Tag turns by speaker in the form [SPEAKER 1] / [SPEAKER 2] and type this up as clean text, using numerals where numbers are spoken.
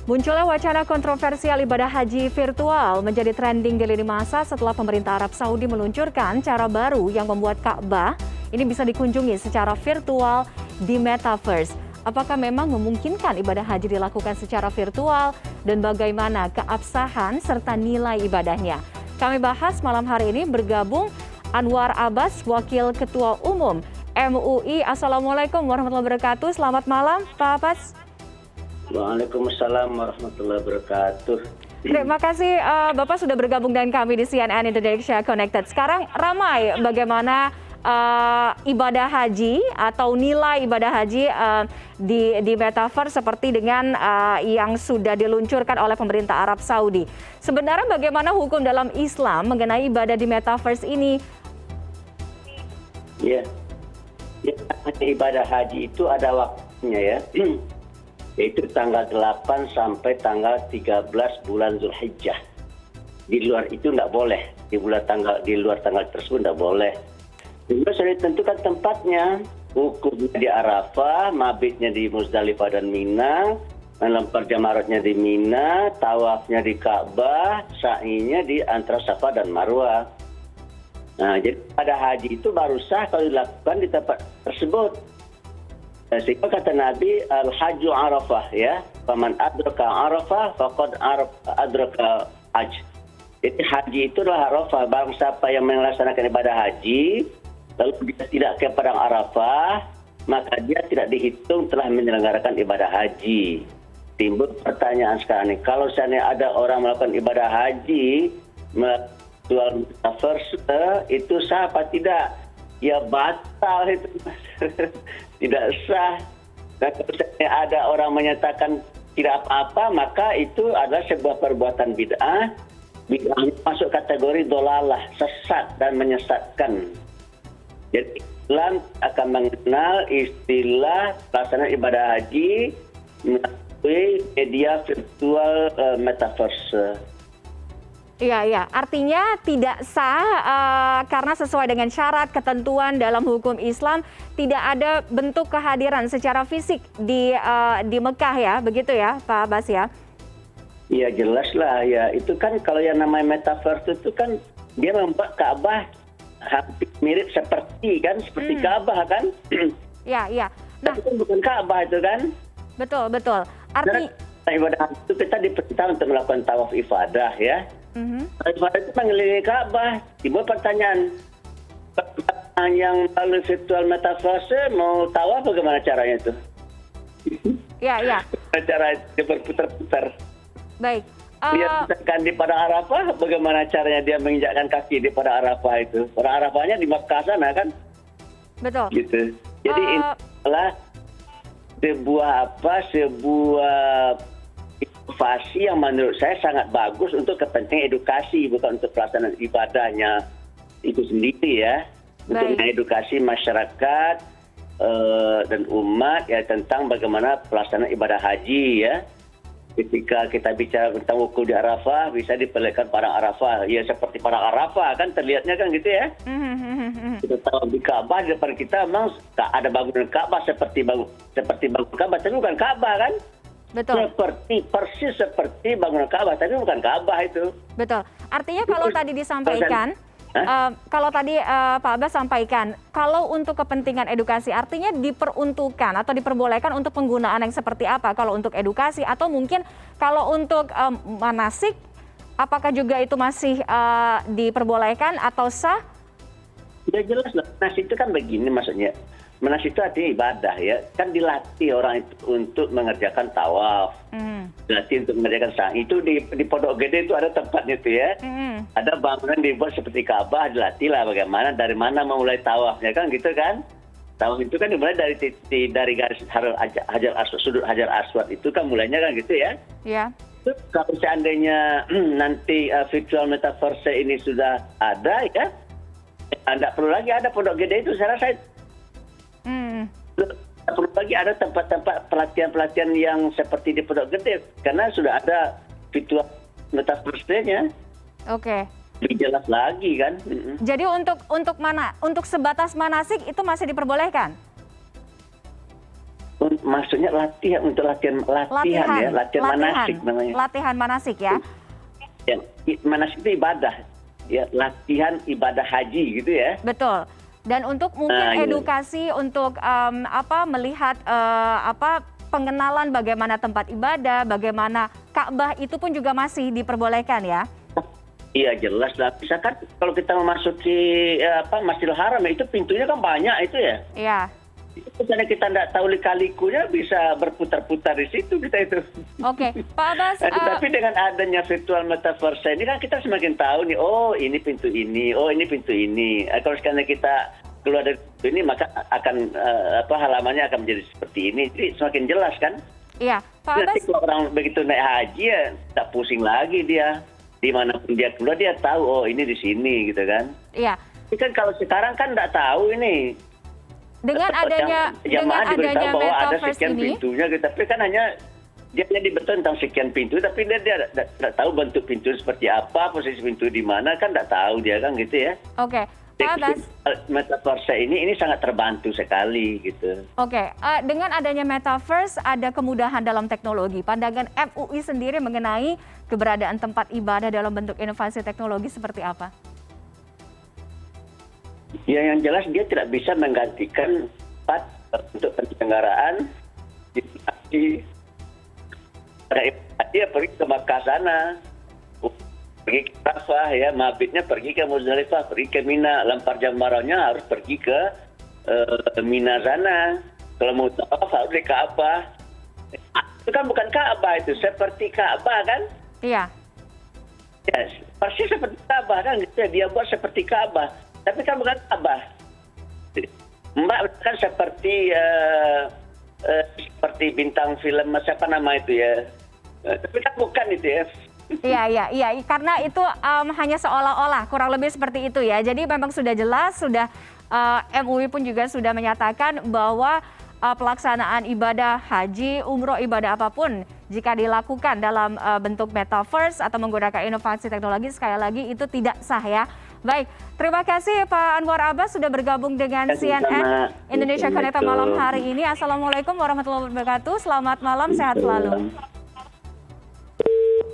[SPEAKER 1] Munculnya wacana kontroversial ibadah haji virtual menjadi trending di lini masa setelah pemerintah Arab Saudi meluncurkan cara baru yang membuat Ka'bah ini bisa dikunjungi secara virtual di Metaverse. Apakah memang memungkinkan ibadah haji dilakukan secara virtual dan bagaimana keabsahan serta nilai ibadahnya? Kami bahas malam hari ini bergabung Anwar Abbas, Wakil Ketua Umum MUI. Assalamualaikum warahmatullahi wabarakatuh. Selamat malam, Pak Abbas.
[SPEAKER 2] Waalaikumsalam warahmatullahi wabarakatuh.
[SPEAKER 1] Terima kasih Bapak sudah bergabung dengan kami di CNN Indonesia Connected. Sekarang ramai bagaimana ibadah haji atau nilai ibadah haji di Metaverse seperti dengan yang sudah diluncurkan oleh pemerintah Arab Saudi. Sebenarnya bagaimana hukum dalam Islam mengenai ibadah di Metaverse ini?
[SPEAKER 2] Ya, ibadah haji itu ada waktunya ya. Yaitu tanggal 8 sampai tanggal 13 bulan Zulhijjah. Di luar itu tidak boleh, di luar tanggal tersebut tidak boleh. Juga sudah ditentukan tempatnya, wukufnya di Arafah, mabitnya di Muzdalifah dan Mina, melempar jamaratnya di Mina, tawafnya di Ka'bah, sa'inya di antara Safa dan Marwah. Nah, jadi pada haji itu baru sah kalau dilakukan di tempat tersebut. Sehingga kata Nabi, al-hajju arafah ya, faman adraka arafah faqad adraka hajj. Jadi haji itu adalah arafah. Barang siapa yang melaksanakan ibadah haji lalu dia tidak ke padang arafah, maka dia tidak dihitung telah menyelenggarakan ibadah haji. Timbul pertanyaan sekarang ini, kalau seandainya ada orang melakukan ibadah haji melalui metaverse, itu sah apa tidak? Ya batal itu. Tidak sah. Dan kalau ada orang menyatakan tidak apa-apa, maka itu adalah sebuah perbuatan bid'ah. Bid'ah masuk kategori dolalah, sesat dan menyesatkan. Jadi Islam akan mengenal istilah pelaksanaan ibadah haji melalui media virtual metaverse.
[SPEAKER 1] Iya. Artinya tidak sah karena sesuai dengan syarat ketentuan dalam hukum Islam tidak ada bentuk kehadiran secara fisik di Mekah ya, begitu ya Pak Abbas ya?
[SPEAKER 2] Iya jelas lah ya. Itu kan kalau yang namanya metaverse itu kan dia membuat Ka'bah hampir mirip seperti Ka'bah kan?
[SPEAKER 1] Iya.
[SPEAKER 2] Nah, itu kan bukan Ka'bah itu kan?
[SPEAKER 1] Betul.
[SPEAKER 2] Ibadah itu kita diperintah untuk melakukan tawaf ifadah ya. Ibadah itu mengelilingi Ka'bah. Timbul pertanyaan, yang melalui virtual metaverse mau tawaf bagaimana caranya itu?
[SPEAKER 1] Iya.
[SPEAKER 2] Cara dia berputar-putar.
[SPEAKER 1] Baik.
[SPEAKER 2] Dia tekan di padang Arafah, bagaimana caranya dia menginjakkan kaki di padang Arafah itu? Padang Arafahnya di Makkah sana kan?
[SPEAKER 1] Betul.
[SPEAKER 2] Gitu. Jadi ini adalah sebuah inovasi yang menurut saya sangat bagus untuk kepentingan edukasi, bukan untuk pelaksanaan ibadahnya itu sendiri ya. Untuk mengedukasi masyarakat dan umat ya tentang bagaimana pelaksanaan ibadah haji ya. Ketika kita bicara tentang wukuf di Arafah, bisa diperlihatkan padang Arafah. Ya seperti padang Arafah kan terlihatnya kan gitu ya. Kita tahu di Ka'bah di depan kita memang ada bangunan Ka'bah seperti bangunan Ka'bah, tapi bukan Ka'bah kan?
[SPEAKER 1] Betul.
[SPEAKER 2] Persis seperti bangunan Ka'bah, tapi bukan Ka'bah itu.
[SPEAKER 1] Betul. Artinya kalau tadi disampaikan, kalau tadi Pak Abbas sampaikan, kalau untuk kepentingan edukasi artinya diperuntukkan atau diperbolehkan untuk penggunaan yang seperti apa? Kalau untuk edukasi atau mungkin kalau untuk manasik, apakah juga itu masih diperbolehkan atau sah?
[SPEAKER 2] Ya jelas lah, manasik itu kan begini maksudnya. Manasik itu artinya ibadah ya, kan dilatih orang itu untuk mengerjakan tawaf, dilatih untuk mengerjakan sa'i. Itu di Pondok Gede itu ada tempatnya itu ya, ada bangunan dibuat seperti Ka'bah, dilatih lah bagaimana, dari mana memulai tawafnya kan gitu kan. Tawaf itu kan dimulai dari garis sudut Hajar Aswad itu kan mulainya kan gitu ya.
[SPEAKER 1] Iya.
[SPEAKER 2] Kalau seandainya nanti virtual metaverse ini sudah ada ya, tidak perlu lagi ada Pondok Gede itu saya rasa. Perlu lagi ada tempat-tempat pelatihan-pelatihan yang seperti di Pondok Gede karena sudah ada virtual metaverse-nya.
[SPEAKER 1] Oke.
[SPEAKER 2] Lebih jelas lagi kan.
[SPEAKER 1] Jadi untuk sebatas manasik itu masih diperbolehkan?
[SPEAKER 2] maksudnya latihan untuk latihan ya, latihan manasik namanya.
[SPEAKER 1] Latihan manasik ya.
[SPEAKER 2] Ya, manasik itu ibadah, ya latihan ibadah haji gitu ya.
[SPEAKER 1] Betul. Dan untuk mungkin edukasi untuk melihat pengenalan bagaimana tempat ibadah, bagaimana Ka'bah itu pun juga masih diperbolehkan ya.
[SPEAKER 2] Iya jelas lah. Misalkan kalau kita memasuki Masjidil Haram itu pintunya kan banyak itu ya.
[SPEAKER 1] Iya.
[SPEAKER 2] Misalnya kita tidak tahu lika-likunya bisa berputar-putar di situ kita itu.
[SPEAKER 1] Oke, Pak Abbas.
[SPEAKER 2] Tapi dengan adanya virtual metaverse ini kan kita semakin tahu nih, oh ini pintu ini, oh ini pintu ini. Kalau sekarang kita keluar dari pintu ini maka akan halamannya akan menjadi seperti ini. Jadi semakin jelas kan?
[SPEAKER 1] Iya, Pak Abbas.
[SPEAKER 2] Nanti kalau orang begitu naik haji ya tak pusing lagi dia. Dimanapun dia keluar dia tahu, oh ini di sini gitu kan?
[SPEAKER 1] Iya.
[SPEAKER 2] Tapi kan kalau sekarang kan tidak tahu ini.
[SPEAKER 1] Dengan adanya
[SPEAKER 2] bahwa ada
[SPEAKER 1] metaverse
[SPEAKER 2] sekian
[SPEAKER 1] ini,
[SPEAKER 2] pintunya, gitu. Tapi kan hanya dia dibetul tentang sekian pintu, tapi dia tidak tahu bentuk pintu seperti apa, posisi pintu di mana, kan tidak tahu dia kan gitu ya.
[SPEAKER 1] Oke, Pak Abbas.
[SPEAKER 2] Metaverse ini sangat terbantu sekali gitu.
[SPEAKER 1] Oke, dengan adanya metaverse ada kemudahan dalam teknologi. Pandangan MUI sendiri mengenai keberadaan tempat ibadah dalam bentuk inovasi teknologi seperti apa?
[SPEAKER 2] Ya yang jelas dia tidak bisa menggantikan tempat untuk penyelenggaraan dia pergi ke Makkah sana, pergi ke Arafah ya, mabitnya pergi ke Muzdalifah, pergi ke Mina, lempar jambarannya harus pergi ke Mina sana. Kalau mau tawaf harus di Ka'bah. Itu kan bukan Ka'bah, itu seperti Ka'bah kan?
[SPEAKER 1] Iya.
[SPEAKER 2] Ya, persis seperti Ka'bah kan gitu ya, dia buat seperti Ka'bah. Tapi kan bukan Ka'bah. Mbak kan seperti bintang film siapa nama itu ya. Tapi kan bukan itu ya.
[SPEAKER 1] Iya, karena itu hanya seolah-olah, kurang lebih seperti itu ya. Jadi memang sudah jelas, MUI pun juga sudah menyatakan bahwa pelaksanaan ibadah haji, umroh, ibadah apapun jika dilakukan dalam bentuk metaverse atau menggunakan inovasi teknologi, sekali lagi itu tidak sah ya. Baik, terima kasih Pak Anwar Abbas sudah bergabung dengan CNN Indonesia Connected malam hari ini. Assalamualaikum warahmatullahi wabarakatuh. Selamat malam, sehat selalu.